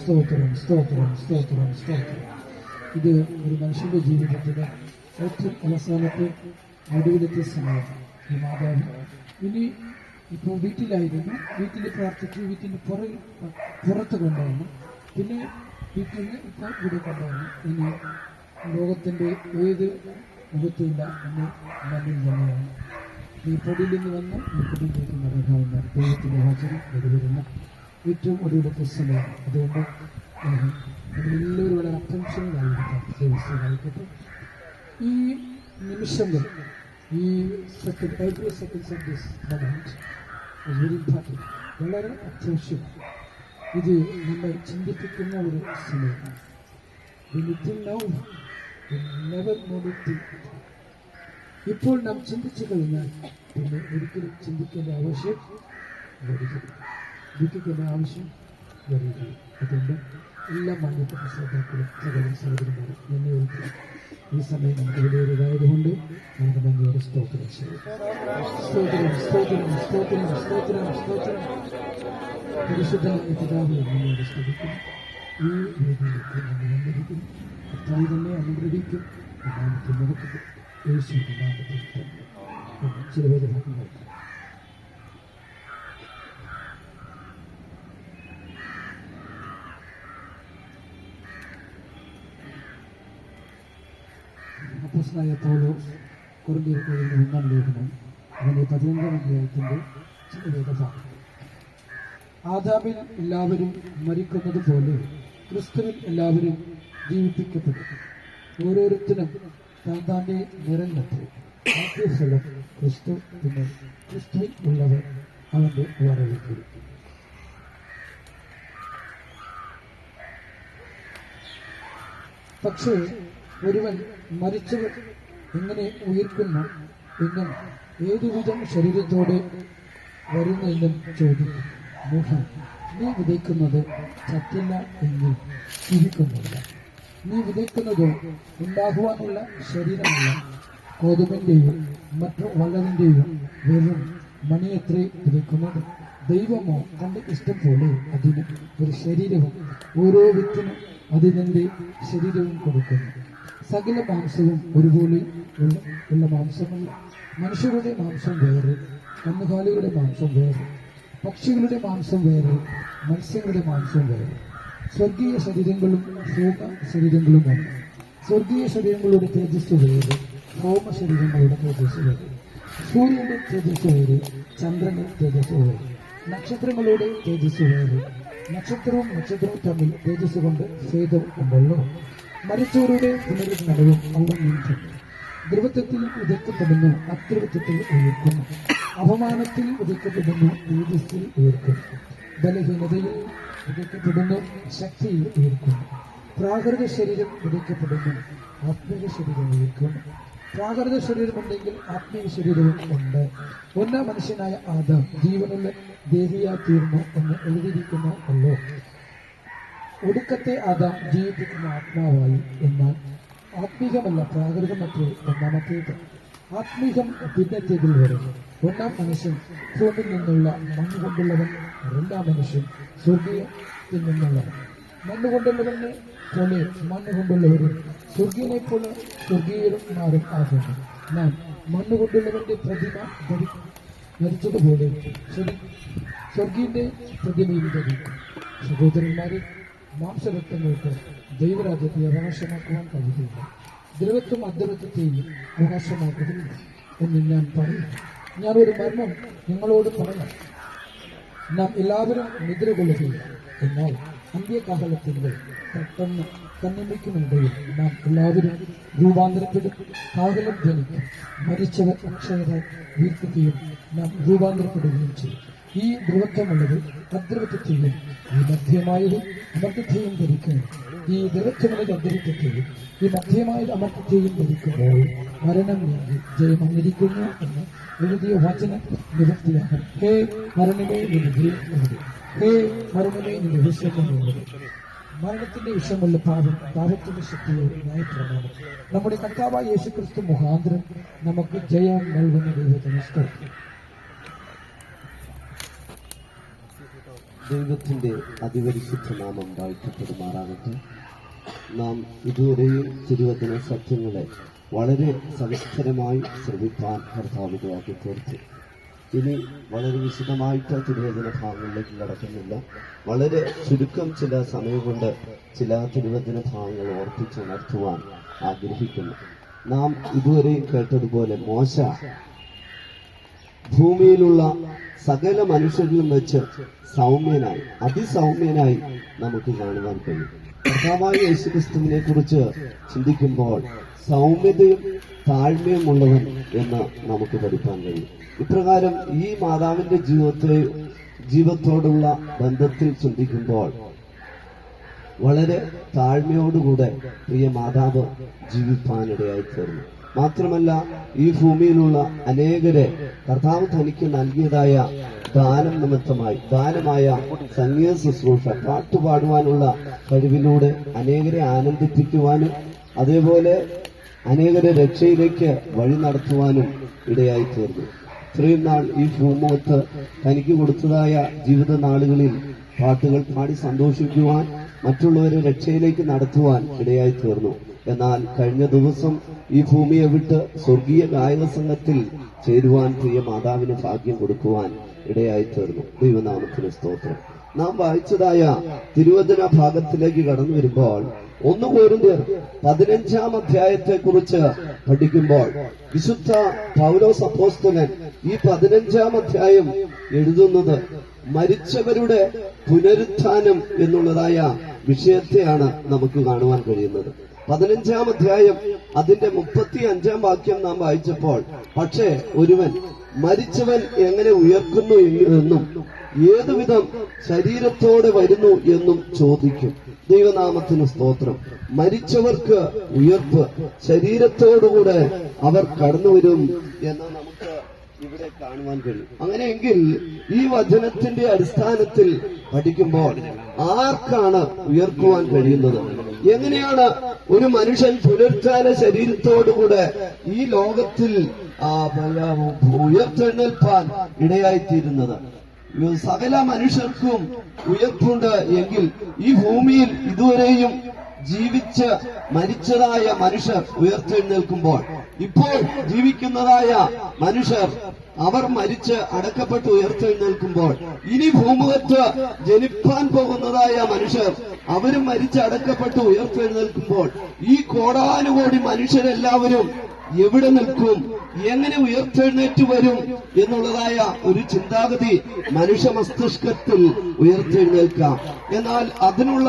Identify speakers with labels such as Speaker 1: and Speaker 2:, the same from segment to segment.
Speaker 1: സ്തോത്രം സ്തോത്രം സ്തോത്രം സ്തോത്രം. ഇത് ഒരു മനുഷ്യന്റെ ജീവിതത്തിലെ ഏറ്റവും അവസാനത്തെ ഒടുവിലത്തെ സമയം. ഈ മാതാവ് ഇനി ഇപ്പോൾ വീട്ടിലായിരുന്നു, വീട്ടിൽ പ്രാർത്ഥിച്ചു, വീട്ടിന് പുറത്ത് കൊണ്ടുവന്നു, പിന്നെ വീട്ടിൽ നിന്ന് ഇപ്പോൾ ഇവിടെ കൊണ്ടുവന്നു. ഇനി ലോകത്തിന്റെ ഏത് മുഖത്തുമില്ല എന്ന് മണ്ണിൽ തന്നെയാണ്. ഈ പൊടിയിൽ നിന്ന് വന്ന് ഈ പൊടിയിലേക്ക് നടക്കാവുന്ന ദൈവത്തിന്റെ വചനം വരുന്ന ഏറ്റവും ഒടുവിലത്തെ സമയം. അതുകൊണ്ട് നമ്മളെല്ലാവരും വളരെ അറ്റൻഷനിലായിരിക്കട്ടെ. ഈ നിമിഷങ്ങൾ, ഈ every seconds of this moment is very important. വളരെ അത്യാവശ്യം. ഇത് നമ്മൾ ചിന്തിപ്പിക്കുന്ന ഒരു സമയമാണ്. ഇപ്പോൾ നാം ചിന്തിച്ചു കഴിഞ്ഞാൽ പിന്നെ ഒരിക്കലും ചിന്തിക്കേണ്ട ആവശ്യം വരികയില്ല. അതുകൊണ്ട് എല്ലാ മാന്യപ്പെട്ട ശ്രോതാക്കളും സഹോദരന്മാരും എന്നെ ഒരിക്കലും ഈ സമയം നമുക്ക് വിലയേറിയതായതുകൊണ്ട് നമുക്ക് നന്ദിയോടെ സ്തോത്രം ചെയ്യും. സ്തോത്രം സ്തോത്രം സ്തോത്രം സ്തോത്രം സ്തോത്രം. പരിശുദ്ധ പിതാവെ നമ്മോട് സ്തുതിക്കും. ഈ വേദിയിലേക്ക് നമ്മൾ അനുഗ്രഹിക്കും. കർത്താവ് തന്നെ അനുഗ്രഹിക്കും. നാമത്തിൽ നമുക്ക് യേശുവിന്റെ നാമത്തിൽ തന്നെ ചില വേദഭാഗങ്ങൾ അപ്പോസ്തലനായ പൗലോസ് കൊരിന്ത്യർക്ക് എഴുതിയ 1-ാം ലേഖനം അതിന്റെ 15-ാം അധ്യായത്തിന്റെ ചില വേദഭാഗങ്ങൾ. ആദാമിൽ എല്ലാവരും മരിക്കുന്നത് പോലെ ക്രിസ്തുവിൽ എല്ലാവരും ജീവിപ്പിക്കപ്പെടും. ഓരോരുത്തരും താന്താന്റെ നിറങ്ങത്ത് ആദ്യഫലം ക്രിസ്തു, പിന്നെ ക്രിസ്തുവിൽ ഉള്ളവർ അവന്റെ വരവിൽ. പക്ഷേ ഒരുവൻ മരിച്ചവർ എങ്ങനെ ഉയർക്കുന്നു എന്നും ഏതുവിധം ശരീരത്തോടെ വരുന്നെന്നും ചോദിക്കും. മൂഢൻ, നീ വിതയ്ക്കുന്നത് ചത്തില്ല എങ്കിൽ ജീവിക്കുന്നില്ല. നീ വിതയ്ക്കുന്നത് ഉണ്ടാകുവാനുള്ള ശരീരമല്ല, കോതുമിന്റെയും മറ്റു വള്ളവിന്റെയും വെറും മണിയത്രേ വിതയ്ക്കുന്നത്. ദൈവമോ തന്റെ ഇഷ്ടം പോലെ അതിന് ഒരു ശരീരവും ഓരോ വ്യക്തിനും അതിനെ ശരീരവും കൊടുക്കുന്നു. സകല മാംസവും ഒരുപോലെ ഉള്ള മാംസമല്ല. മനുഷ്യരുടെ മാംസം വേറെ, കന്നുകാലികളുടെ മാംസം വേറെ, പക്ഷികളുടെ മാംസം വേറെ, മത്സ്യങ്ങളുടെ മാംസം വേറെ. സ്വർഗീയ ശരീരങ്ങളും ഭൗമ ശരീരങ്ങളുമാണ്. സ്വർഗീയ ശരീരങ്ങളുടെ തേജസ് വേറെ, ഭൗമ ശരീരങ്ങളുടെ തേജസ് വേറെ. സൂര്യന്റെ തേജസ് വേറെ, ചന്ദ്രന്റെ തേജസ് വേറെ. നക്ഷത്രങ്ങളുടെ തേജസ് വേറെ. നക്ഷത്രവും തമ്മിൽ തേജസ് കൊണ്ട് ഭേദം ഉണ്ടല്ലോ. മരിച്ചവരുടെ പുനരുദ്ധരണവും അവിടെ നിൽക്കും. ധ്രുവത്വത്തിൽ വിതയ്ക്കപ്പെടുന്നു, അധ്രുവത്വത്തിൽ ഉയർക്കുന്നു. അപമാനത്തിൽ വിതയ്ക്കപ്പെടുന്നു, തേജസ്സിൽ ഉയർക്കുന്നു. ബലഹീനതയിൽ വിതയ്ക്കപ്പെടുന്നു, ശക്തിയിൽ ഉയർക്കുന്നു. പ്രാകൃത ശരീരം വിതയ്ക്കപ്പെടുന്നു, ആത്മീയ ശരീരം ഉയർക്കുന്നു. പ്രാകൃത ശരീരമുണ്ടെങ്കിൽ ആത്മീയ ശരീരവും ഉണ്ട്. ഒന്നാം മനുഷ്യനായ ആദാം ജീവനുള്ള ദേഹിയായി തീർന്നു എന്ന് എഴുതിയിരിക്കുന്നു അല്ലോ. ഒടുക്കത്തെ ആദാം ജീവിപ്പിക്കുന്ന ആത്മാവായി. എന്നാൽ ആത്മീകമല്ല, പ്രാകൃതമത്രേ ഒന്നാമത്തേത്. ആത്മീകം പിന്നത്തേതിൽ വരും. ഒന്നാം മനുഷ്യൻ ഭൂമിയിൽ നിന്നുള്ള മണ്ണ് കൊണ്ടുള്ളവൻ, രണ്ടാം മനുഷ്യൻ സ്വർഗീയത്തിൽ നിന്നുള്ളവൻ. മണ്ണ് കൊണ്ടുള്ളവനെ പോലെ മണ്ണ് കൊണ്ടുള്ളവരും സ്വർഗീയനെ പോലെ സ്വർഗീയന്മാരും ആകുന്നു. നാം മണ്ണ് കൊണ്ടുള്ളവന്റെ പ്രതിമ ധരിച്ചതുപോലെ സ്വർഗീയന്റെ പ്രതിമയിൽ ധരിക്കും. സഹോദരന്മാരെ, മാംസരക്തങ്ങൾക്ക് ദൈവരാജ്യത്തെ അവകാശമാക്കുവാൻ കഴിയില്ല. ദ്രവത്വം അദ്രവത്വത്തെയും അവകാശമാക്കുന്നില്ല എന്ന് ഞാൻ പറയുന്നു. ഞാനൊരു മർമ്മം നിങ്ങളോട് പറയാം. നാം എല്ലാവരും നിദ്ര കൊള്ളുകയില്ല, എന്നാൽ അന്ത്യകാലത്തിന്റെ പെട്ടെന്ന് കണ്ണിമിക്കുന്നുണ്ടെങ്കിൽ നാം എല്ലാവരും രൂപാന്തരപ്പെടും. കാഹളം ധ്വനിക്കും, മരിച്ചവർ അക്ഷയരായി വീർക്കുകയും നാം രൂപാന്തരപ്പെടുകയും ചെയ്യും. ഈ ധ്രുവത്വമുള്ളത് അദ്രവത്വത്തെയും ഈ മധ്യമായത് അമർത്യത്തെയും ധരിക്കുന്നു. ഈ ധ്രുവത്വമുള്ളത് അദ്രവത്വത്തെയും ഈ മധ്യമായത് അമർത്യത്തെയും ധരിക്കുമ്പോൾ മരണം നീങ്ങി ജയം വന്നിരിക്കുന്നു എന്ന് എഴുതിയ വചനം നിവൃത്തിയാകും. ഹേ മരണമേ നിന്റെ ജയം എഴുതി, ഹേ മരണമേ നിന്റെ വിഷയം എഴുതി. മരണത്തിന്റെ വിഷമുള്ള പാപത്തിന്റെ ശക്തിയോട് ന്യായപ്രമാണം നമ്മുടെ കർത്താവായ യേശുക്രിസ്തു മുഖാന്തരം നമുക്ക് ജയം നൽകുന്ന ദൈവത്തിന് സ്തോത്രം.
Speaker 2: ദൈവത്തിന്റെ അതിപരിശുദ്ധ നാമം വാഴ്ത്തപ്പെടുമാറാകട്ടെ. നാം ഇതുവരെയും തിരുവചന സത്യങ്ങളെ വളരെ സവിസ്തരമായി ശ്രമിക്കാൻ കർത്താവിനെയാക്കി തീർത്തു. ഇനി വളരെ വിശദമായിട്ട് തിരുവചന ഭാഗങ്ങളിലേക്ക് കടക്കുന്നില്ല. വളരെ ചുരുക്കം ചില സമയം കൊണ്ട് ചില തിരുവചന ഭാഗങ്ങൾ ഓർപ്പിച്ചുണർത്തുവാൻ ആഗ്രഹിക്കുന്നു. നാം ഇതുവരെയും കേട്ടതുപോലെ മോശ ഭൂമിയിലുള്ള സകല മനുഷ്യരിലും വെച്ച് സൗമ്യനായി, അതിസൗമ്യനായി നമുക്ക് കാണുവാൻ കഴിയും. കർത്താവായ യേശുക്രിസ്തുവിനെ കുറിച്ച് ചിന്തിക്കുമ്പോൾ സൗമ്യതയും താഴ്മയുമുള്ളവൻ എന്ന് നമുക്ക് പഠിക്കാൻ കഴിയും. ഇപ്രകാരം ഈ മാതാവിന്റെ ജീവിതത്തോടുള്ള ബന്ധത്തിൽ ചിന്തിക്കുമ്പോൾ വളരെ താഴ്മയോടുകൂടെ പ്രിയ മാതാവ് ജീവിപ്പാനിടയായി തീർന്നു. മാത്രമല്ല, ഈ ഭൂമിയിലുള്ള അനേകരെ കർത്താവ് തനിക്ക് നൽകിയതായ ദാനം നിമിത്തമായി ദാനമായ സംഗീത ശുശ്രൂഷ, പാട്ടുപാടുവാനുള്ള കഴിവിലൂടെ അനേകരെ ആനന്ദിപ്പിക്കുവാനും അതേപോലെ അനേകരെ രക്ഷയിലേക്ക് വഴി നടത്തുവാനും ഇടയായി തീർന്നു. ഇത്രയും നാൾ ഈ ഭൂമുഖത്ത് തനിക്ക് കൊടുത്തതായ ജീവിത നാളുകളിൽ പാട്ടുകൾ പാടി സന്തോഷിക്കുവാൻ, മറ്റുള്ളവരെ രക്ഷയിലേക്ക് നടത്തുവാൻ ഇടയായി തീർന്നു. എന്നാൽ കഴിഞ്ഞ ദിവസം ഈ ഭൂമിയെ വിട്ട് സ്വർഗീയ ഗായക സംഘത്തിൽ ചേരുവാൻ പ്രിയ മാതാവിന് ഭാഗ്യം കൊടുക്കുവാൻ ഇടയായി തീർന്നു. ദൈവനാമത്തിന് സ്തോത്രം. നാം വായിച്ചതായ തിരുവചന ഭാഗത്തിലേക്ക് കടന്നു വരുമ്പോൾ 1 കൊരിന്ത്യർ 15 അധ്യായത്തെ കുറിച്ച് പഠിക്കുമ്പോൾ വിശുദ്ധ പൗലോസ് അപ്പോസ്തലൻ ഈ 15 അധ്യായം എഴുതുന്നത് മരിച്ചവരുടെ പുനരുത്ഥാനം എന്നുള്ളതായ വിഷയത്തെയാണ് നമുക്ക് കാണുവാൻ കഴിയുന്നത്. 15 അധ്യായം അതിന്റെ 35 വാക്യം നാം വായിച്ചപ്പോൾ, പക്ഷേ ഒരുവൻ മരിച്ചവൻ എങ്ങനെ ഉയർക്കുന്നു എന്നും ഏതുവിധം ശരീരത്തോടെ വരുന്നു എന്നും ചോദിക്കും. ദൈവനാമത്തിന് സ്തോത്രം. മരിച്ചവർക്ക് ഉയർപ്പ്, ശരീരത്തോടുകൂടെ അവർ കടന്നുവരും എന്ന് നമുക്ക് ഇവിടെ കാണുവാൻ കഴിയും. അങ്ങനെയെങ്കിൽ ഈ വചനത്തിന്റെ അടിസ്ഥാനത്തിൽ പഠിക്കുമ്പോൾ ആർക്കാണ് ഉയർക്കുവാൻ കഴിയുന്നത്? എങ്ങനെയാണ് ഒരു മനുഷ്യൻ പുനരുത്ഥാന ശരീരത്തോടുകൂടെ ഈ ലോകത്തിൽ ഉയർത്തെഴുന്നേൽപ്പാൻ ഇടയായിത്തീരുന്നത്? സകല മനുഷ്യർക്കും ഉയർപ്പുണ്ട് എങ്കിൽ ഈ ഭൂമിയിൽ ഇതുവരെയും ജീവിച്ച് മരിച്ചതായ മനുഷ്യർ ഉയർത്തെഴുന്നേൽക്കുമ്പോൾ ഇപ്പോൾ ജീവിക്കുന്നതായ മനുഷ്യർ അവർ മരിച്ച് അടക്കപ്പെട്ട് ഉയർത്തെഴുന്നേൽക്കുമ്പോൾ ഇനി ഭൂമുഖത്ത് ജനിപ്പാൻ പോകുന്നതായ മനുഷ്യർ അവരും മരിച്ച് അടക്കപ്പെട്ട് ഉയർത്തെഴുന്നേൽക്കുമ്പോൾ ഈ കോടാനുകോടി മനുഷ്യരെല്ലാവരും എവിടെ നിൽക്കും, എങ്ങനെ ഉയർത്തെഴുന്നേറ്റ് വരും എന്നുള്ളതായ ഒരു ചിന്താഗതി മനുഷ്യ മസ്തിഷ്കത്തിൽ ഉയർത്തെഴുന്നേൽക്കാം. എന്നാൽ അതിനുള്ള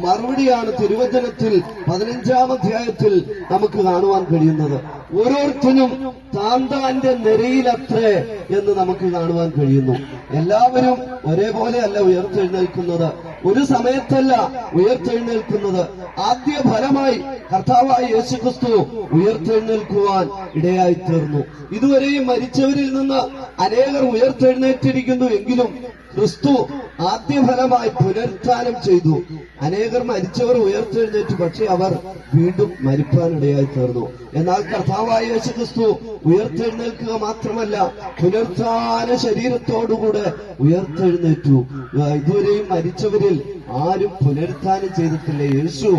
Speaker 2: മറുപടിയാണ് തിരുവചനത്തിൽ 15 അധ്യായത്തിൽ നമുക്ക് കാണുവാൻ കഴിയുന്നത്. ഓരോരുത്തരും താന്താന്റെ നിരയിലത്രേ എന്ന് നമുക്ക് കാണുവാൻ കഴിയുന്നു. എല്ലാവരും ഒരേപോലെ അല്ല ഉയർത്തെഴുന്നേൽക്കുന്നത്, ഒരു സമയത്തല്ല ഉയർത്തെഴുന്നേൽക്കുന്നത്. ആദ്യ ഫലമായി കർത്താവായ യേശുക്രിസ്തു ഉയർത്തെഴുന്നേൽക്കുവാൻ ഇടയായി തീർന്നു. ഇതുവരെയും മരിച്ചവരിൽ നിന്ന് അനേകർ ഉയർത്തെഴുന്നേറ്റിരിക്കുന്നു എങ്കിലും ക്രിസ്തു ആദ്യഫലമായി പുനരുത്ഥാനം ചെയ്തു. അനേകർ മരിച്ചവർ ഉയർത്തെഴുന്നേറ്റു, പക്ഷെ അവർ വീണ്ടും മരിപ്പാനിടയായി തീർന്നു. എന്നാൽ കർത്താവായ യേശുക്രിസ്തു ഉയർത്തെഴുന്നേൽക്കുക മാത്രമല്ല, പുനരുത്ഥാന ശരീരത്തോടുകൂടെ ഉയർത്തെഴുന്നേറ്റു. ഇതുവരെയും മരിച്ചവരിൽ ആരും പുനരുത്ഥാനം ചെയ്തിട്ടില്ല. യേശു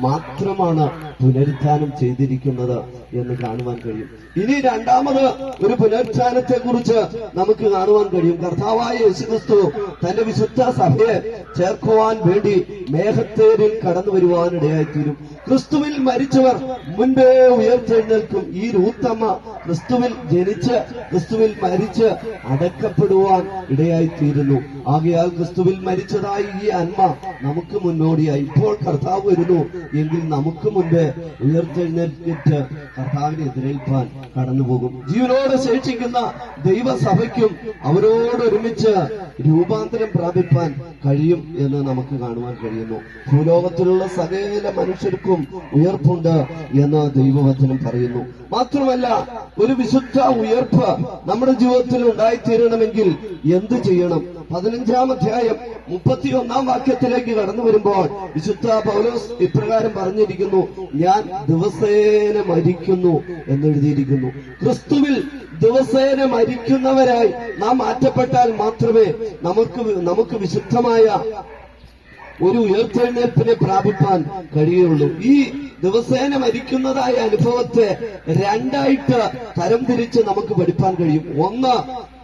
Speaker 2: മാത്രമാണ് പുനരുത്ഥാനം ചെയ്തിരിക്കുന്നത് എന്ന് കാണുവാൻ കഴിയും. ഇനി രണ്ടാമത് ഒരു പുനരുത്ഥാനത്തെ കുറിച്ച് നമുക്ക് കാണുവാൻ കഴിയും. കർത്താവായ യേശുക്രിസ്തു തന്റെ വിശുദ്ധ സഭയെ ചേർക്കുവാൻ വേണ്ടി മേഘത്തേരിൽ കടന്നു വരുവാനിടയായിത്തീരും. ക്രിസ്തുവിൽ മരിച്ചവർ മുൻപേ ഉയർത്തെഴുന്നേൽക്കും. ഈ രൂത്തമ്മ ക്രിസ്തുവിൽ ജനിച്ച് ക്രിസ്തുവിൽ മരിച്ച് അടക്കപ്പെടുവാൻ ഇടയായിത്തീരുന്നു. ആകയാൽ ക്രിസ്തുവിൽ മരിച്ചതായി ഈ അന്മ നമുക്ക് മുന്നോടിയായി. ഇപ്പോൾ കർത്താവ് വരുന്നു എങ്കിൽ നമുക്ക് മുൻപേ ഉയർത്തെഴുന്നേറ്റ് കർത്താവിനെ എതിരേൽപ്പാൻ കടന്നുപോകും. ജീവനോടെ ശേഷിക്കുന്ന ദൈവസഭയ്ക്കും അവരോടൊരുമിച്ച് രൂപാന്തരം പ്രാപിപ്പാൻ കഴിയും എന്ന് നമുക്ക് കാണുവാൻ കഴിയുന്നു. ഭൂലോകത്തിലുള്ള സകല മനുഷ്യർക്കും ഉയർപ്പുണ്ട് എന്ന് ദൈവവചനം പറയുന്നു. മാത്രമല്ല, ഒരു വിശുദ്ധ ഉയർപ്പ് നമ്മുടെ ജീവിതത്തിൽ ഉണ്ടായിത്തീരണമെങ്കിൽ എന്ത് ചെയ്യണം? 15-ാം അധ്യായം 31-ാം വാക്യത്തിലേക്ക് കടന്നു വരുമ്പോൾ വിശുദ്ധ പൗലോസ് ഇപ്രകാരം പറഞ്ഞിരിക്കുന്നു: ഞാൻ ദിവസേന മരിക്കുന്നു എന്നെഴുതിയിരിക്കുന്നു. ക്രിസ്തുവിൽ ദിവസേന മരിക്കുന്നവരായി നാം മാറ്റപ്പെട്ടാൽ മാത്രമേ നമുക്ക് വിശുദ്ധമായ ഒരു ഉയർത്തെഴുന്നേൽപ്പിനെ പ്രാപിപ്പാൻ കഴിയുള്ളൂ. ഈ ദിവസേന മരിക്കുന്നതായ അനുഭവത്തെ രണ്ടായിട്ട് തരംതിരിച്ച് നമുക്ക് പഠിപ്പാൻ കഴിയും. ഒന്ന്,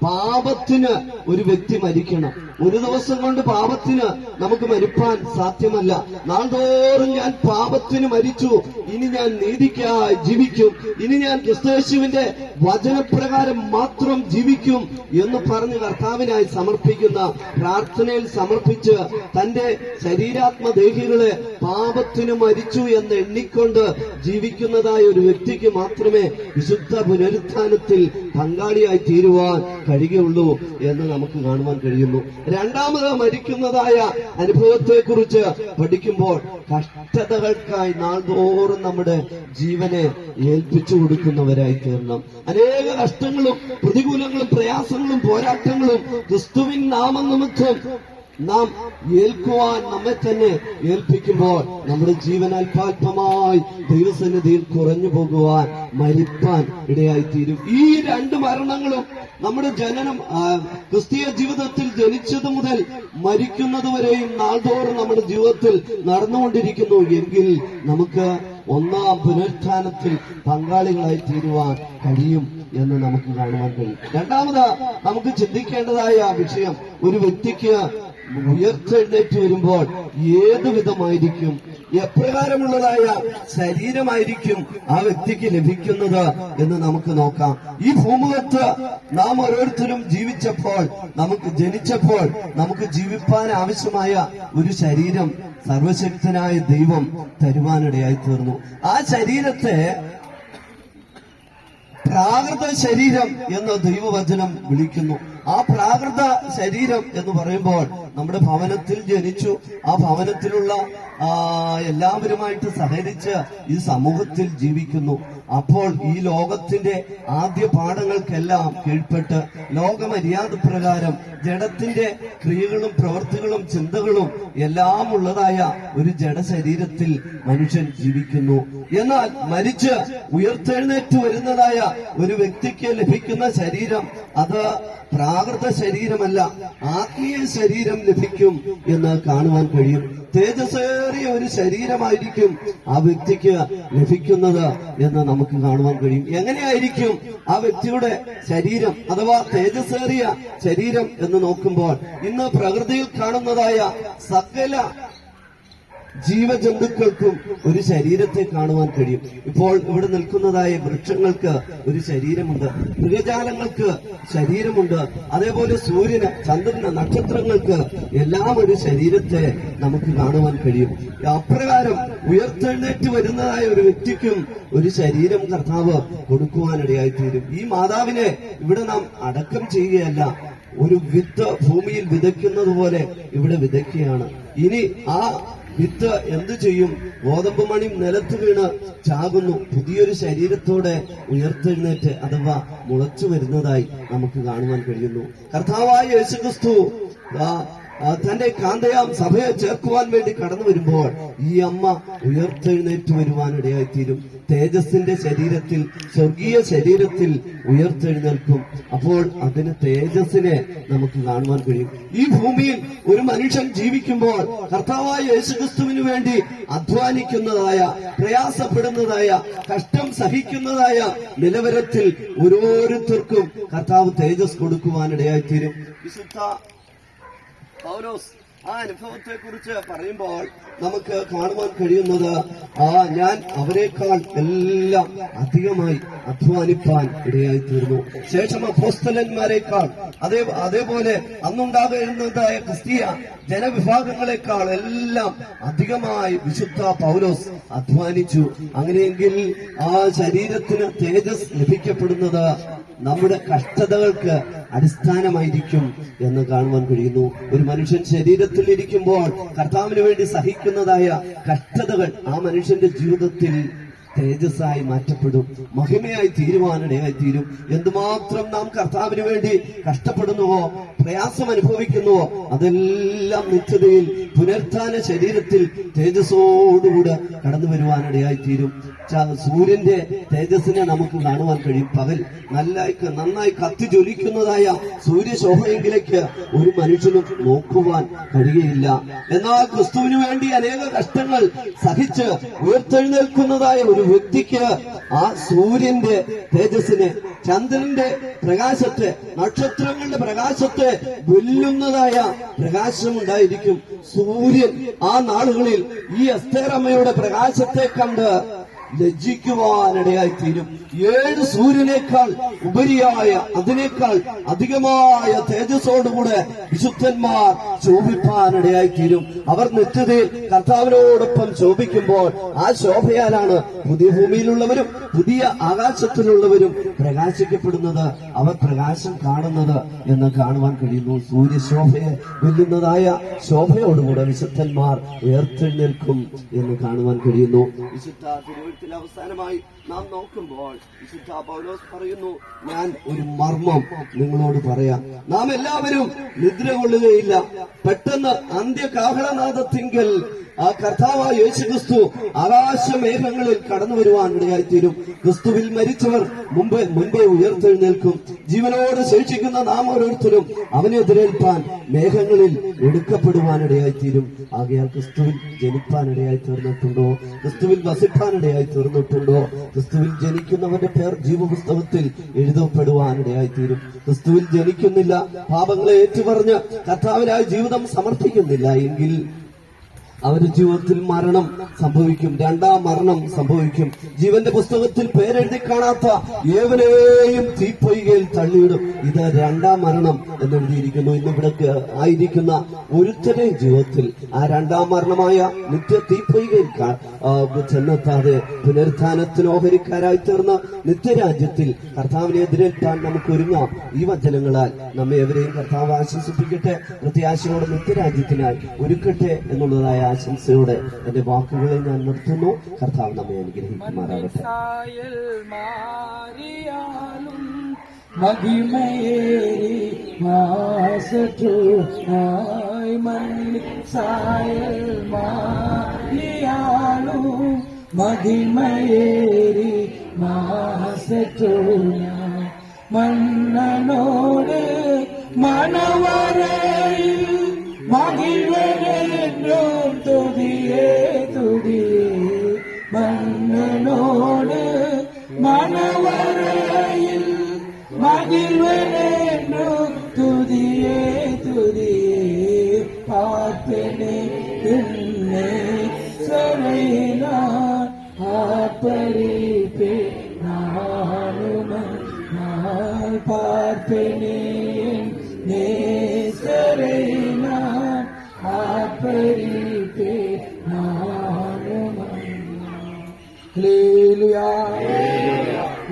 Speaker 2: പാപത്തിന് ഒരു വ്യക്തി മരിക്കണം. ഒരു ദിവസം കൊണ്ട് പാപത്തിന് നമുക്ക് മരിപ്പാൻ സാധ്യമല്ല. നാൾതോറും ഞാൻ പാപത്തിന് മരിച്ചു, ഇനി ഞാൻ നീതിക്കായി ജീവിക്കും, ഇനി ഞാൻ ക്രിസ്തുയേശുവിന്റെ വചനപ്രകാരം മാത്രം ജീവിക്കും എന്ന് പറഞ്ഞ് കർത്താവിനായി സമർപ്പിക്കുന്ന പ്രാർത്ഥനയിൽ സമർപ്പിച്ച് തന്റെ ശരീരാത്മദേഹികളെ പാപത്തിന് മരിച്ചു എന്ന് എണ്ണിക്കൊണ്ട് ജീവിക്കുന്നതായ ഒരു വ്യക്തിക്ക് മാത്രമേ വിശുദ്ധ പുനരുത്ഥാനത്തിൽ പങ്കാളിയായി തീരുവാൻ കഴിയുള്ളൂ എന്ന് നമുക്ക് കാണുവാൻ കഴിയുന്നു. രണ്ടാമത് മരിക്കുന്നതായ അനുഭവത്തെക്കുറിച്ച് പഠിക്കുമ്പോൾ കഷ്ടതകൾക്കായി നാൾതോറും നമ്മുടെ ജീവനെ ഏൽപ്പിച്ചു കൊടുക്കുന്നവരായി തീരണം. അനേക കഷ്ടങ്ങളും പ്രതികൂലങ്ങളും പ്രയാസങ്ങളും പോരാട്ടങ്ങളും ക്രിസ്തുവിൻ നാമനിമിത്തം നാം ഏൽക്കുവാൻ നമ്മെ തന്നെ ഏൽപ്പിക്കുമ്പോൾ നമ്മുടെ ജീവൻ അല്പാൽപമായി ദൈവസന്നിധിയിൽ കുറഞ്ഞു പോകുവാൻ, മരിപ്പാൻ ഇടയായിത്തീരും. ഈ രണ്ട് മരണങ്ങളും നമ്മുടെ ജനനം ക്രിസ്തീയ ജീവിതത്തിൽ ജനിച്ചത് മുതൽ മരിക്കുന്നതുവരെയും നാൾതോറും നമ്മുടെ ജീവിതത്തിൽ നടന്നുകൊണ്ടിരിക്കുന്നു എങ്കിൽ നമുക്ക് ഒന്നാം പുനരുത്ഥാനത്തിൽ പങ്കാളികളായി തീരുവാൻ കഴിയും എന്ന് നമുക്ക് കാണുവാൻ കഴിയും. രണ്ടാമത് നമുക്ക് ചിന്തിക്കേണ്ടതായ വിഷയം, ഒരു വ്യക്തിക്ക് ഉയർത്തെഴുന്നേറ്റ് വരുമ്പോൾ ഏതു വിധമായിരിക്കും, എപ്രകാരമുള്ളതായ ശരീരമായിരിക്കും ആ വ്യക്തിക്ക് ലഭിക്കുന്നത് എന്ന് നമുക്ക് നോക്കാം. ഈ ഭൂമുഖത്ത് നാം ഓരോരുത്തരും ജീവിച്ചപ്പോൾ, നമുക്ക് ജനിച്ചപ്പോൾ നമുക്ക് ജീവിപ്പാൻ ആവശ്യമായ ഒരു ശരീരം സർവശക്തനായ ദൈവം തരുവാനിടയായി തീർന്നു. ആ ശരീരത്തെ പ്രാകൃത ശരീരം എന്ന് ദൈവവചനം വിളിക്കുന്നു. ആ പ്രാകൃത ശരീരം എന്ന് പറയുമ്പോൾ നമ്മുടെ ഭവനത്തിൽ ജനിച്ചു, ആ ഭവനത്തിലുള്ള എല്ലാവരുമായിട്ട് സഹകരിച്ച് ഈ സമൂഹത്തിൽ ജീവിക്കുന്നു. അപ്പോൾ ഈ ലോകത്തിന്റെ ആദ്യ പാഠങ്ങൾക്കെല്ലാം കീഴ്പ്പെട്ട് ലോകമര്യാദ പ്രകാരം ജഡത്തിന്റെ ക്രിയകളും പ്രവൃത്തികളും ചിന്തകളും എല്ലാം ഉള്ളതായ ഒരു ജഡശരീരത്തിൽ മനുഷ്യൻ ജീവിക്കുന്നു. എന്നാൽ മരിച്ച് ഉയർത്തെഴുന്നേറ്റ് വരുന്നതായ ഒരു വ്യക്തിക്ക് ലഭിക്കുന്ന ശരീരം അത് പ്രാകൃത ശരീരമല്ല, ആത്മീയ ശരീരം ലഭിക്കും എന്ന് കാണുവാൻ കഴിയും. തേജസ്സേറിയ ഒരു ശരീരമായിരിക്കും ആ വ്യക്തിക്ക് ലഭിക്കുന്നത് എന്ന് നമുക്ക് കാണുവാൻ കഴിയും. എങ്ങനെയായിരിക്കും ആ വ്യക്തിയുടെ ശരീരം അഥവാ തേജസ്സേറിയ ശരീരം എന്ന് നോക്കുമ്പോൾ ഇന്ന് പ്രകൃതിയിൽ കാണുന്നതായ സകല ജീവജന്തുക്കൾക്കും ഒരു ശരീരത്തെ കാണുവാൻ കഴിയും. ഇപ്പോൾ ഇവിടെ നിൽക്കുന്നതായ വൃക്ഷങ്ങൾക്ക് ഒരു ശരീരമുണ്ട്, മൃഗജാലങ്ങൾക്ക് ശരീരമുണ്ട്, അതേപോലെ സൂര്യന്, ചന്ദ്രന്, നക്ഷത്രങ്ങൾക്ക് എല്ലാം ഒരു ശരീരത്തെ നമുക്ക് കാണുവാൻ കഴിയും. അപ്രകാരം ഉയർത്തെഴുന്നേറ്റ് വരുന്നതായ ഒരു വ്യക്തിക്കും ഒരു ശരീരം കർത്താവ് കൊടുക്കുവാനിടയായിത്തീരും. ഈ മാതാവിനെ ഇവിടെ നാം അടക്കം ചെയ്യുകയല്ല, ഒരു വിത്ത് ഭൂമിയിൽ വിതയ്ക്കുന്നത് പോലെ ഇവിടെ വിതയ്ക്കുകയാണ്. ഇനി ആ വിത്ത് എന്തു ചെയ്യും? ഗോതമ്പ് മണി നിലത്ത് വീണ് ചാകുന്നു, പുതിയൊരു ശരീരത്തോടെ ഉയർത്തെഴുന്നേറ്റ് അഥവാ മുളച്ചു വരുന്നതായി നമുക്ക് കാണുവാൻ കഴിയുന്നു. കർത്താവായ യേശുക്രിസ്തു തന്റെ കാന്തയാം സഭയെ ചേർക്കുവാൻ വേണ്ടി കടന്നു വരുമ്പോൾ ഈ അമ്മ ഉയർത്തെഴുന്നേറ്റ് വരുവാനിടയായിത്തീരും. തേജസ്സിന്റെ ശരീരത്തിൽ, സ്വർഗീയ ശരീരത്തിൽ ഉയർത്തെഴുന്നേൽക്കും. അപ്പോൾ അതിന് തേജസ്സിനെ നമുക്ക് കാണുവാൻ കഴിയും. ഈ ഭൂമിയിൽ ഒരു മനുഷ്യൻ ജീവിക്കുമ്പോൾ കർത്താവായ യേശുക്രിസ്തുവിന് വേണ്ടി അധ്വാനിക്കുന്നതായ, പ്രയാസപ്പെടുന്നതായ, കഷ്ടം സഹിക്കുന്നതായ നിലവരത്തിൽ ഓരോരുത്തർക്കും കർത്താവ് തേജസ് കൊടുക്കുവാനിടയായിത്തീരും. വിശുദ്ധ പൗലോസ് ആ അനുഭവത്തെ കുറിച്ച് പറയുമ്പോൾ നമുക്ക് കാണുവാൻ കഴിയുന്നത്, ഞാൻ അവരെക്കാൾ എല്ലാം അധികമായി അധ്വാനിപ്പാൻ ഇടയായി തീർന്നു. ശേഷം അപ്പോസ്തലന്മാരെക്കാൾ അതേപോലെ അന്നുണ്ടാകുന്നതായ ക്രിസ്തീയ ജനവിഭാഗങ്ങളെക്കാൾ എല്ലാം അധികമായി വിശുദ്ധ പൗലോസ് അധ്വാനിച്ചു. അങ്ങനെയെങ്കിൽ ആ ശരീരത്തിന് തേജസ് ലഭിക്കപ്പെടുന്നത് നമ്മുടെ കഷ്ടതകൾക്ക് അടിസ്ഥാനമായിരിക്കും എന്ന് കാണുവാൻ കഴിയുന്നു. ഒരു മനുഷ്യൻ ശരീരത്തിൽ ഇരിക്കുമ്പോൾ കർത്താവിന് വേണ്ടി സഹിക്കുന്നതായ കഷ്ടതകൾ ആ മനുഷ്യന്റെ ജീവിതത്തിൽ തേജസ്സായി മാറ്റപ്പെടും, മഹിമയായി തീരുവാനിടയായി തീരും. എന്തുമാത്രം നാം കർത്താവിന് വേണ്ടി കഷ്ടപ്പെടുന്നുവോ, പ്രയാസം അനുഭവിക്കുന്നുവോ, അതെല്ലാം നിത്യതയിൽ പുനരുത്ഥാന ശരീരത്തിൽ തേജസ്സോടുകൂടെ കടന്നു വരുവാനിടയായി തീരും. സൂര്യന്റെ തേജസ്സിനെ നമുക്ക് കാണുവാൻ കഴിയും. പകൽ നന്നായി കത്തി ജ്വലിക്കുന്നതായ സൂര്യശോഭയെങ്കിലേക്ക് ഒരു മനുഷ്യനും നോക്കുവാൻ കഴിയുകയില്ല. എന്നാൽ ക്രിസ്തുവിന് വേണ്ടി അനേക കഷ്ടങ്ങൾ സഹിച്ച് ഉയർത്തെഴുന്നേൽക്കുന്നതായ ഒരു വ്യക്തിക്ക് ആ സൂര്യന്റെ തേജസ്സിനെ, ചന്ദ്രന്റെ പ്രകാശത്തെ, നക്ഷത്രങ്ങളുടെ പ്രകാശത്തെ വെല്ലുന്നതായ പ്രകാശമുണ്ടായിരിക്കും. സൂര്യൻ ആ നാളുകളിൽ ഈ എസ്തേറമ്മയുടെ പ്രകാശത്തെ കണ്ട് ലജ്ജിക്കുവാനിടയായിത്തീരും. 7 സൂര്യനേക്കാൾ ഉപരിയായ, അതിനേക്കാൾ അധികമായ തേജസ്സോടുകൂടെ വിശുദ്ധന്മാർ ശോഭിപ്പാനിടയായിത്തീരും. അവർ നിത്യതയിൽ കർത്താവിനോടൊപ്പം ശോഭിക്കുമ്പോൾ ആ ശോഭയാലാണ് പുതിയ ഭൂമിയിലുള്ളവരും പുതിയ ആകാശത്തിലുള്ളവരും പ്രകാശിക്കപ്പെടുന്നത്, അവർ പ്രകാശം കാണുന്നത് എന്ന് കാണുവാൻ കഴിയുന്നു. സൂര്യശോഭയെ വെല്ലുന്നതായ ശോഭയോടുകൂടെ വിശുദ്ധന്മാർ ഉയർത്തെഴുന്നേൽക്കും എന്ന് കാണുവാൻ കഴിയുന്നു. വിശുദ്ധ തിരുവഴുത്തിൽ അവസാനമായി നാം നോക്കുമ്പോൾ വിശുദ്ധ പൗലോസ് പറയുന്നു, ഞാൻ ഒരു മർമ്മം നിങ്ങളോട് പറയാം. നാം എല്ലാവരും നിദ്ര കൊള്ളുകയില്ല. പെട്ടെന്ന് അന്ത്യകാഹളനാദത്തിങ്കൽ ആ കർത്താവായ യേശുക്രിസ്തു ആകാശമേഘങ്ങളിൽ കടന്നു വരുവാൻ ഇടയായിത്തീരും. ക്രിസ്തുവിൽ മരിച്ചവർ മുൻപേ ഉയർത്തെഴുന്നേൽക്കും. ജീവനോട് ശേഷിക്കുന്ന നാം ഓരോരുത്തരും അവനെ എതിരേൽപ്പാൻ മേഘങ്ങളിൽ എടുക്കപ്പെടുവാനിടയായിത്തീരും. ആകയാൽ ക്രിസ്തുവിൽ ജനിപ്പാനിടയായി തീർന്നിട്ടുണ്ടോ? ക്രിസ്തുവിൽ വസിപ്പാനിടയായി തീർന്നിട്ടുണ്ടോ? ക്രിസ്തുവിൽ ജനിക്കുന്നവരുടെ പേർ ജീവപുസ്തകത്തിൽ എഴുതപ്പെടുവാനിടയായിത്തീരും. ക്രിസ്തുവിൽ ജനിക്കുന്നില്ല, പാപങ്ങളെ ഏറ്റുപറഞ്ഞ് കർത്താവിനായി ജീവിതം സമർപ്പിക്കുന്നില്ല എങ്കിൽ അവരുടെ ജീവിതത്തിൽ മരണം സംഭവിക്കും, 2ാം മരണം സംഭവിക്കും. ജീവന്റെ പുസ്തകത്തിൽ പേരെഴുതി കാണാത്ത ഏവനെയും തീപ്പൊയ്കയിൽ തള്ളിയിടും. ഇത് 2ാം മരണം എന്നെഴുതിയിരിക്കുന്നു. ഇന്നിവിടെ ആയിരിക്കുന്ന ഒരുത്തരുടെയും ജീവിതത്തിൽ ആ 2ാം മരണമായ നിത്യ തീപ്പൊയ്കയിൽ ചെന്നെത്താതെ പുനരുത്ഥാനത്തിന് ഓഹരിക്കാരായി തീർന്ന നിത്യരാജ്യത്തിൽ കർത്താവിനെ എതിരേൽക്കാൻ നമുക്ക് ഒരുങ്ങാം. ഈ വചനങ്ങളാൽ നമ്മെ എവരെയും കർത്താവ് ആശ്വസിപ്പിക്കട്ടെ. പ്രത്യാശയോടെ നിത്യരാജ്യത്തിനായി ഒരുക്കട്ടെ എന്നുള്ളതായ ആശംസയോടെ എന്റെ വാക്കുകളെ ഞാൻ നിർത്തുന്നു. കർത്താവ് നമ്മെ അനുഗ്രഹിക്കുമാറാകട്ടെ.
Speaker 1: മഹിമയേറി മാസറ്റുമായി മന്നിസായൽ മാലിയാളു മഹിമയേറി മാസറ്റുമായി മന്നനോട് മനവരയിൽ മഹിമയെന്നും തുതിയേ തുതിയേ മന്നനോട് മനവരയിൽ മഹിമയെന്നും തുതിയേ തുതിയേ പാപ്പനെ എന്നെ സരയിലാൻ ആപ്പരിപ്പേ നാളുമായി പാപ്പനെ നേസരയിലാൻ ആപ്പരിപ്പേ നാളുമായി. ഹല്ലേലൂയ.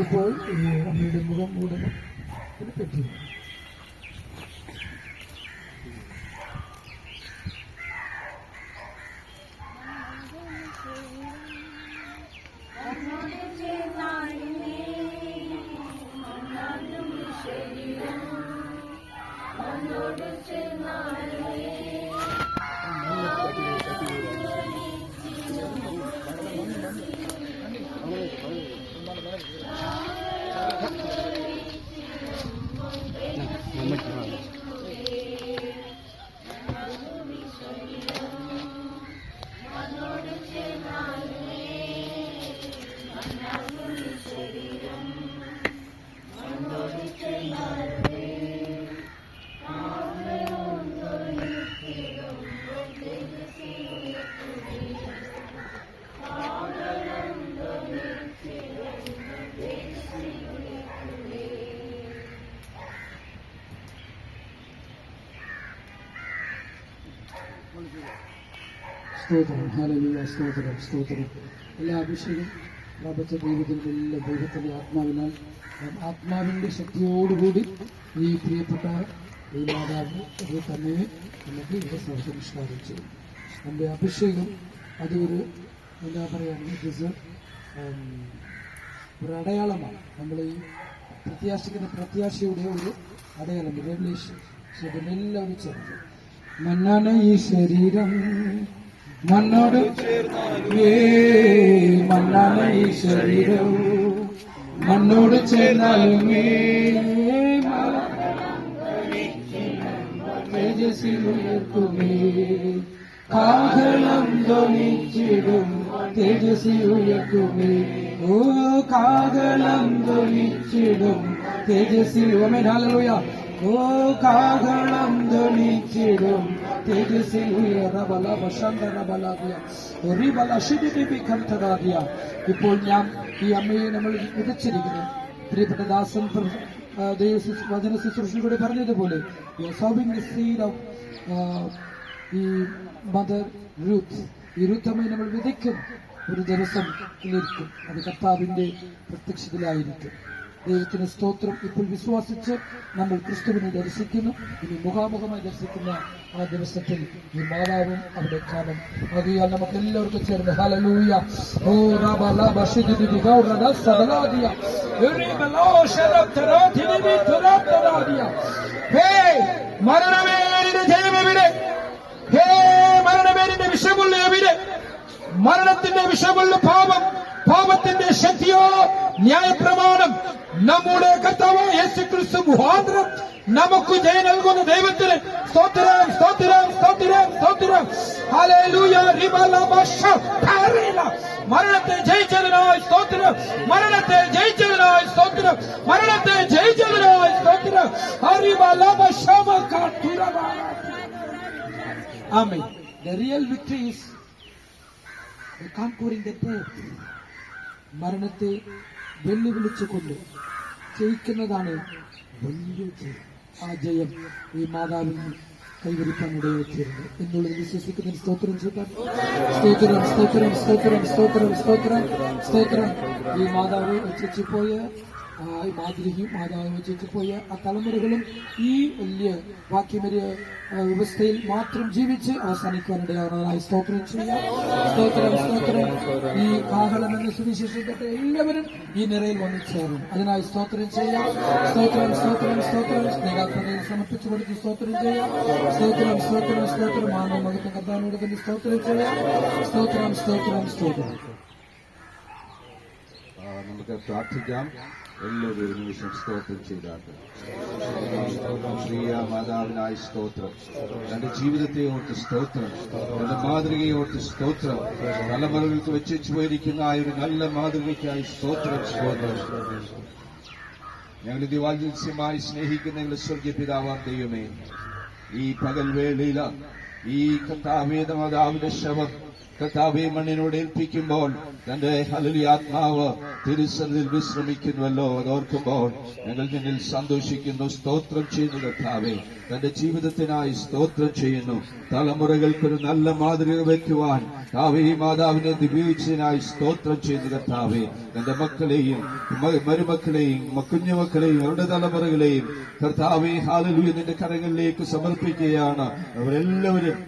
Speaker 1: ഇപ്പോൾ അമ്മയുടെ മുഖം മൂടണം പറ്റി.
Speaker 3: ശരീരം
Speaker 1: സ്തോത്രം, ഹല്ലേലൂയ, സ്തോത്രം, സ്തോത്രം. എല്ലാ അഭിഷേകം പ്രാപിച്ച ദൈവത്തിൻ്റെ ദൈവത്തിൻ്റെ ആത്മാവിനാൽ ആത്മാവിൻ്റെ ശക്തിയോടുകൂടി ഈ പ്രിയപ്പെട്ട ഈ മാതാവ് അത് തന്നെ നമുക്ക് ഇവിടെ സംസ്കാരം ചെയ്യും. നമ്മുടെ അഭിഷേകം അതൊരു എന്താ പറയുക, ഒരു അടയാളമാണ്. നമ്മൾ ഈ പ്രത്യാശയുടെ ഒരു അടയാളം, റെവലേഷൻ. ഇതിനെല്ലാവരും ചേർന്ന് മണ്ണാണ് ഈ ശരീരം, മണ്ണോട് മണ്ണാണ് ഈ ശരീരം, മണ്ണോട് ചേർന്നാലും തേജസ്സിലുയർത്തുമേ, കാഹളം ധ്വനിച്ചിടും തേജസ്സിലുയർത്തുമേ. ഓ കാഹളം ധ്വനിച്ചിടും തേജസ്സിലുമേ. ഹല്ലേലൂയ. ഓ കാഹളം ധ്വനിച്ചിടും തേജസ്സിൽ ഉയരബല വശന്തരബലാദിയ ഒരിബല ശിദിബി കർത്തരാദിയ. ഇപ്പോൾ ഞാൻ ഈ അമ്മയെ നമ്മൾ വിതച്ചിരിക്കുന്നു. പ്രിയപ്പെട്ട ദാസൻ വചന ശുശ്രൂഷയുടെ പറഞ്ഞതുപോലെ ഈ മദർ റൂത്ത്, ഈ റൂത്തമ്മയെ നമ്മൾ വിതയ്ക്കും. ഒരു ദിവസം നിൽക്കും, അത് കർത്താവിന്റെ പ്രത്യക്ഷത്തിലായിരിക്കും. ദൈവത്തിന് സ്തോത്രം. ഇപ്പോൾ വിശ്വാസിച്ച് നമ്മൾ ക്രിസ്തുവിനെ ദർശിക്കുന്നു. ഇനി മുഖാമുഖമായി ദർശിക്കുന്ന ആ ദിവസത്തിൽ ഈ മാതാവും അവിടെ കാലം. ആകയാൽ നമുക്ക് എല്ലാവർക്കും ചേർന്ന് ഹല്ലേലൂയ. ഓ റബ ലബ ശിദിബി ഗൗറദ സബലാദിയ എറിബലോ ശരത്തരാദിബി തുരാത്തരാദിയ. ഹേ മരണമേ നിന്റെ ജയമെവിടെ? ഹേ മരണമേ നിന്റെ വിഷമുള്ള എവിടെ? മരണത്തിന്റെ വിഷമുള്ള പാപം, പാപത്തിന്റെ ശക്തിയോ ന്യായപ്രമാണം നമ്മുടെ കർത്താവായ യേശുക്രിസ്തു മുഖാന്തരം നമുക്ക് ജയം നൽകുന്ന ദൈവത്തിന് സ്തോത്രം, സ്തോത്രം, സ്തോത്രം, സ്തോത്രം. ഹല്ലേലൂയ. മരണത്തെ ജയിച്ചതിനായി സ്തോത്രം, മരണത്തെ ജയിച്ചതിനായി സ്തോത്രം, മരണത്തെ ജയിച്ചതിനായി സ്തോത്രം. ആമേൻ. The real victory is conquering the death. മരണത്തെ വെല്ലുവിളിച്ചുകൊണ്ട് ജയിക്കുന്നതാണ് വലിയ ജയം. ആ ജയം ഈ മാതാവിന് കൈവരിക്കാൻ ഇടയായിത്തീരുന്നു എന്നുള്ളത് വിശ്വസിക്കുന്നതിന് സ്തോത്രം ചെയ്താൽ സ്തോത്രം, സ്തോത്രം, സ്തോത്രം, സ്തോത്രം, സ്തോത്രം, സ്തോത്രം. ഈ മാതാവ് വെച്ചുപോയ മാതാവ് വെച്ചുപോയ ആ തലമുറകളും ഈ വലിയ വാക്യമേറിയ വ്യവസ്ഥയിൽ മാത്രം ജീവിച്ച് അവസാനിക്കാനിടയാവുന്നതായി സ്തോത്രം ചെയ്യാം. സ്തോത്രം, സ്തോത്രം. ഈ കാഹളം എന്ന സുവിശേഷപ്പെട്ട എല്ലാവരും ഈ നിറയിൽ വന്നു ചേരും. അതിനായി സ്തോത്രം ചെയ്യാം. സ്തോത്രം, സ്തോത്രം, സ്തോത്രം. സ്നേഹാത്മതയിൽ സമർപ്പിച്ചു കൊടുത്ത് സ്തോത്രം ചെയ്യാം. സ്തോത്രം, സ്തോത്രം, സ്തോത്രം. മാനവ മകത്തെ കർത്താവിനോട് തന്നെ സ്തോത്രം ചെയ്യാം. സ്തോത്രം, സ്തോത്രം, സ്തോത്രം.
Speaker 3: നമുക്ക് പ്രാർത്ഥിക്കാം. എല്ലാവരും ഒരു നിമിഷം സ്തോത്രം ചെയ്താട്ട്. പ്രിയ മാതാവിനായി സ്തോത്രം, തന്റെ ജീവിതത്തെ ഓർത്ത് സ്തോത്രം, തന്റെ മാതൃകയെ ഓർത്ത് സ്തോത്രം, തലമുറകൾക്ക് വെച്ചു പോയിരിക്കുന്ന ആ ഒരു നല്ല മാതൃകയ്ക്കായി സ്തോത്രം, സ്തോത്രം. ഞങ്ങൾ ദിവാത്സ്യമായി സ്നേഹിക്കുന്ന ഞങ്ങളുടെ സ്വർഗീയ പിതാവാം ദൈവമേ, ഈ പകൽ വേളയില ഈ കർത്താവേദ മാതാവിന്റെ ശവം കർത്താവെ മണ്ണിനോട് ഏൽപ്പിക്കുമ്പോൾ തന്റെ ഹല്ലേലൂയ ആത്മാവ് തിരുസന്നിധിയിൽ വിശ്രമിക്കുന്നുവല്ലോ. അതോർക്കുമ്പോൾ ഞങ്ങൾ നിന്നിൽ സന്തോഷിക്കുന്നു, സ്തോത്രം ചെയ്യുന്നു. കർത്താവെ തന്റെ ജീവിതത്തിനായി സ്തോത്രം ചെയ്യുന്നു. തലമുറകൾക്കൊരു നല്ല മാതൃക വയ്ക്കുവാൻ കർത്താവെ ഈ മാതാവിനെ ഉപയോഗിച്ചതിനായി സ്തോത്രം ചെയ്യുന്നു. കർത്താവെ തന്റെ മക്കളെയും മരുമക്കളെയും കുഞ്ഞുമക്കളെയും അവരുടെ തലമുറകളെയും കർത്താവെ ഹല്ലേലൂയ നിന്റെ കരങ്ങളിലേക്ക് സമർപ്പിക്കുകയാണ്. അവരെല്ലാവരും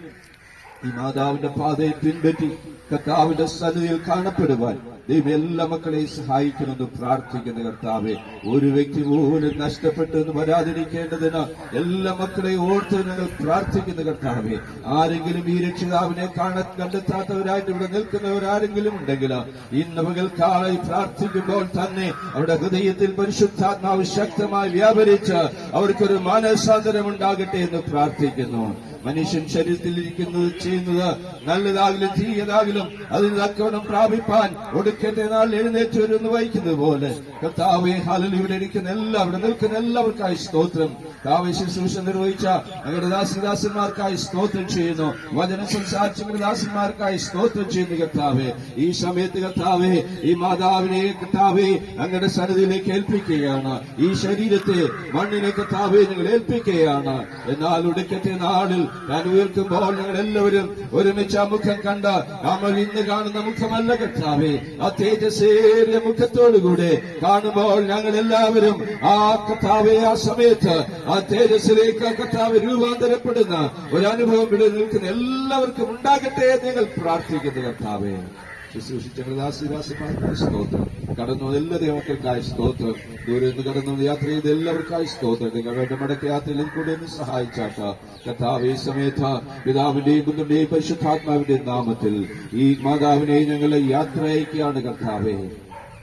Speaker 3: ഈ മാതാവിന്റെ പാതയെ പിൻപറ്റി കർത്താവിന്റെ സന്നിധിയിൽ കാണപ്പെടുവാൻ ദൈവം എല്ലാ മക്കളെയും സഹായിക്കണമെന്ന് പ്രാർത്ഥിക്കുന്ന കർത്താവെ, ഒരു വ്യക്തി പോലും നഷ്ടപ്പെട്ടെന്ന് വരാതിരിക്കേണ്ടതിന് എല്ലാ മക്കളെയും ഓർത്ത് ഞങ്ങൾ പ്രാർത്ഥിക്കുന്ന കർത്താവെ. ആരെങ്കിലും ഈ രക്ഷിതാവിനെ കണ്ടെത്താത്തവരായിട്ട് ഇവിടെ നിൽക്കുന്നവരാരെങ്കിലും ഉണ്ടെങ്കിൽ ഇന്ന് പകൽക്കാലം പ്രാർത്ഥിക്കുമ്പോൾ തന്നെ അവരുടെ ഹൃദയത്തിൽ പരിശുദ്ധാത്മാവ് ശക്തമായി വ്യാപരിച്ച് അവർക്കൊരു മാനസാന്തരം ഉണ്ടാകട്ടെ എന്ന് പ്രാർത്ഥിക്കുന്നു. മനുഷ്യൻ ശരീരത്തിൽ ഇരിക്കുന്നത് ചെയ്യുന്നത് നല്ലതാകിലും തീയതാകിലും അതിന് തക്കവണ്ണം പ്രാപിപ്പാൻ ഒടുക്കത്തെ നാൾ എഴുന്നേറ്റ് വരുമെന്ന് വായിക്കുന്നത് പോലെ കർത്താവേ ഹല്ലേലൂയ, ഇവിടെ ഇരിക്കുന്ന എല്ലാവരും നിൽക്കുന്ന എല്ലാവർക്കായി സ്തോത്രം. കർത്താവേ ശുശ്രൂഷ നിർവഹിച്ച ഞങ്ങളുടെ ദാസന്മാർക്കായി സ്തോത്രം ചെയ്യുന്നു. വചനം സംസാരിച്ച ഞങ്ങളുടെ ദാസന്മാർക്കായി സ്തോത്രം ചെയ്യുന്നു. കർത്താവേ ഈ സമയത്ത് കർത്താവേ ഈ മാതാവിനെ കർത്താവേ അങ്ങയുടെ സന്നിധിയിലേക്ക് ഏൽപ്പിക്കുകയാണ്. ഈ ശരീരത്തെ മണ്ണിനെ കർത്താവേ ഞങ്ങൾ ഏൽപ്പിക്കുകയാണ്. എന്നാൽ ഒടുക്കത്തെ നാളിൽ ഞാൻ ഉയർത്തുമ്പോൾ ഞങ്ങൾ എല്ലാവരും ഒരുമിച്ച് ആ മുഖം കണ്ട നമ്മൾ ഇന്ന് കാണുന്ന മുഖമല്ല കർത്താവേ, ആ തേജസ്സേറിയ മുഖത്തോടുകൂടെ കാണുമ്പോൾ ഞങ്ങൾ എല്ലാവരും ആ കർത്താവേ ആ സമയത്ത് ആ തേജസ്സിലേക്ക് കർത്താവ് രൂപാന്തരപ്പെടുന്ന ഒരനുഭവം ഇവിടെ നിൽക്കുന്ന എല്ലാവർക്കും ഉണ്ടാകട്ടെ എന്ന് ഞങ്ങൾ പ്രാർത്ഥിക്കുന്നു. കർത്താവേ ശുശ്രൂഷിച്ച ദാസിദാസന്മാർക്കായി സ്തോത്രം. കടന്നു എല്ലാ ദൈവങ്ങൾക്കായി സ്തോത്രം. ദൂരെ നിന്ന് കടന്നു യാത്ര ചെയ്ത് എല്ലാവർക്കായി സ്തോത്രം. നിങ്ങളുടെ മടക്ക യാത്രയിലും കൂടെ ഒന്ന് സഹായിച്ചാട്ട കർത്താവ് ഈ സമയത്ത് പിതാവിന്റെയും പുത്രന്റെയും പരിശുദ്ധാത്മാവിന്റെയും നാമത്തിൽ ഈ മാതാവിനെ ഞങ്ങളെ യാത്ര അയക്കുകയാണ്. കർത്താവേ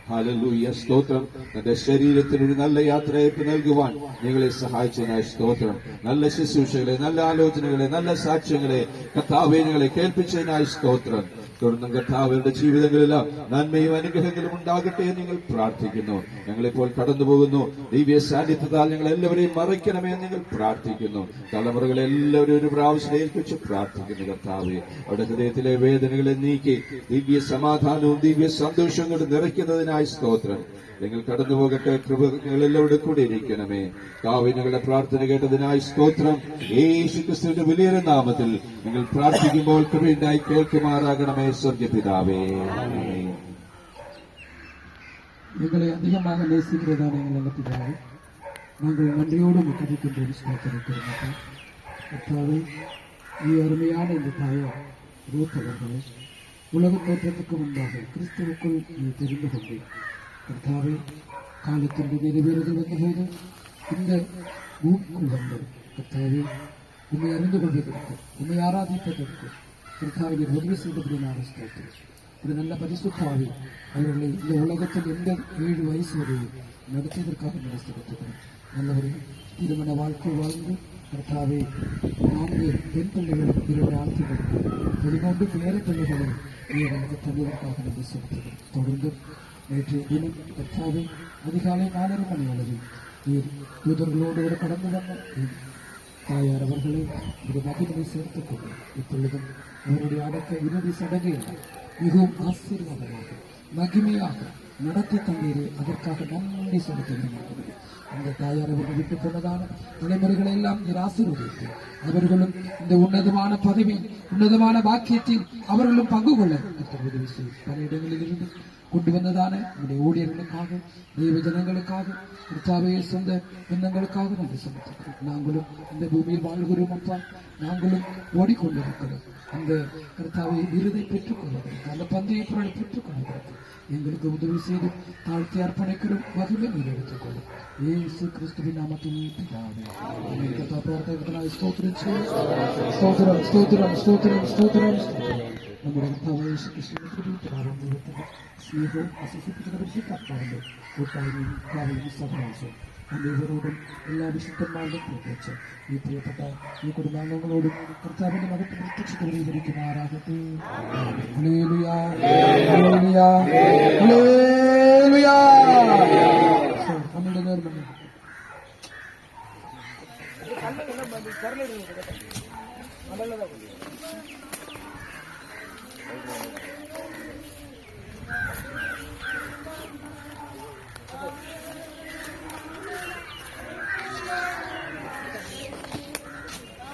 Speaker 3: ഹല്ലേലൂയ, സ്തോത്രം. തന്റെ ശരീരത്തിന് ഒരു നല്ല യാത്രയപ്പ് നൽകുവാൻ നിങ്ങളെ സഹായിച്ചതിനായി സ്തോത്രം. നല്ല ശുശ്രൂഷകളെ, നല്ല ആലോചനകളെ, നല്ല സാക്ഷ്യങ്ങളെ കർത്താവേ ഞങ്ങളെ കേൾപ്പിച്ചതിനായി സ്തോത്രം. തുടർന്നും കർത്താവരുടെ ജീവിതങ്ങളിലും നന്മയും അനുഗ്രഹങ്ങളും ഉണ്ടാകട്ടെ എന്ന് നിങ്ങൾ പ്രാർത്ഥിക്കുന്നു. ഞങ്ങളിപ്പോൾ കടന്നുപോകുന്നു. ദിവ്യ സാന്നിധ്യത്താൽ ഞങ്ങൾ എല്ലാവരെയും മറയ്ക്കണമേ എന്ന് നിങ്ങൾ പ്രാർത്ഥിക്കുന്നു. തലമുറകളെല്ലാവരും ഒരു പ്രാവശ്യം ഏൽപ്പിച്ച് പ്രാർത്ഥിക്കുന്നു. കർത്താവെ അവരുടെ ഹൃദയത്തിലെ വേദനകളെ നീക്കി ദിവ്യ സമാധാനവും ദിവ്യ സന്തോഷവും കൊണ്ട് നിറയ്ക്കുന്നതിനായി സ്തോത്രം. നിങ്ങൾ കടന്നുപോകട്ടെ. കൃപ ഞങ്ങളെല്ലാവരുടെ കൂടെ ഇരിക്കണമേ. കർത്താവേ ഞങ്ങളുടെ പ്രാർത്ഥന കേട്ടതിനായി സ്തോത്രം. യേശുക്രിസ്തുവിന്റെ വലിയ നാമത്തിൽ നിങ്ങൾ പ്രാർത്ഥിക്കുമ്പോൾ കൃപയുണ്ടായി കേൾക്കുമാറാകണമേ. സ്വർഗ്ഗപിതാവേ,
Speaker 1: எங்களை அதிகமாக நேசிக்கிறதான எங்கள் பிதாவே, நாங்கள் நன்றியோடு முக்கியத்துக்கு ஸ்தோத்திரிக்கிறோம். கர்த்தாவே ഈ அருமையான இந்த தாயார் ரூத் அவர்களை உலக தோற்றத்துக்கு முன்பாக கிறிஸ்துவுக்குள் நீ தெரிந்து கொண்டேன். கர்த்தாவே காலத்திற்கு நிறைவேறுதல் வந்தபோது இந்த பூமிக்குள் வந்தது. கர்த்தாவே உண்மை அறிந்து கொள்வதற்கு, உண்மை ஆராதிப்பதற்கு கர்த்தாவை உதவி செய்தபடி நான் ஸ்தோத்திரம். ஒரு நல்ல பரிசுத்தாவி அவர்களை இந்த உலகத்தில் எந்த 7 வயசு வரையும் நடத்தியதற்காக நடத்திருக்கிறேன். நல்லவரை திருமண வாழ்க்கை வாழ்ந்து கர்த்தாவே 4 பெண் பிள்ளைகளும் 2 ஆண் பிள்ளைகளும் 11 பேர பிள்ளைகளும் எனக்கு தந்ததற்காக நன்றி செலுத்துகிறேன். தொடர்ந்து நேற்றைய தினம் கர்த்தாவே அதிகாலை 4:30 மணி அளவில் நீர் யூதர்களோடு ஒரு கடந்து வந்த தாயார் அவர்களை ஒரு மகிழ்வை சேர்த்துக் கொண்டு இப்பொழுதும் அவருடைய அடக்க இறுதி சடங்கில் மிகவும் ஆசீர்வாதமாக மகிமையாக நடத்தி தந்தீரே, அதற்காக நன்றி செலுத்துகிறேன். அந்த தாயார் அவர்கள் விட்டுப் போனதான தலைமுறைகளை எல்லாம் நீர் ஆசீர்வதித்து அவர்களும் இந்த உன்னதமான பதவி, உன்னதமான பாக்கியத்தில் அவர்களும் பங்கு கொள்ள உதவி செய்யும். பல இடங்களில் இருந்து கொண்டு வந்ததான நம்முடைய ஊழியர்களுக்காக, தெய்வ ஜனங்களுக்காக, கர்த்தாவே சொந்த எண்ணங்களுக்காக நன்றி செலுத்துகிறோம். நாங்களும் இந்த பூமியில் வாழ்கிறோம் அப்பா. நாங்களும் ஓடிக்கொண்டிருக்கிறோம். அந்த கர்த்தாவை விருதை பெற்றுக் கொள்வதற்கு, அந்த பந்தய பொருளை பெற்றுக் கொள்வதற்கு எங்களுக்கு உதவி செய்து தாழ்த்தி அர்ப்பணிக்கிறோம். மகிமை நீர் எடுத்துக்கொள்ளும். இயேசு கிறிஸ்துவின் நாமத்தில் பிதாவே. கர்த்தா பிரவர்த்தகனாய் ஸ்தோத்திரம் செய்யும். ஸ்தோத்திரம், ஸ்தோத்திரம், ஸ்தோத்திரம், ஸ்தோத்திரம். നമ്മുടെ കർത്താവായ യേശുക്രിസ്തുവിന്റെ പ്രാരംഭത്തിൽ സ്നേഹവും അസഹിപ്പിക്കുന്നവരുടെ കൂട്ടായ്മയും കാവലും സഹവാസവും അനേകരോടും എല്ലാ വിശുദ്ധന്മാരോടും പ്രത്യേകിച്ച് ഈ പ്രിയപ്പെട്ട ഈ കുടുംബാംഗങ്ങളോടും കർത്താവിന്റെ മകത്ത് പ്രത്യക്ഷപ്പെടുമാറാകട്ടെ. Hallelujah, hallelujah, hallelujah. നമ്മുടെ നേർമ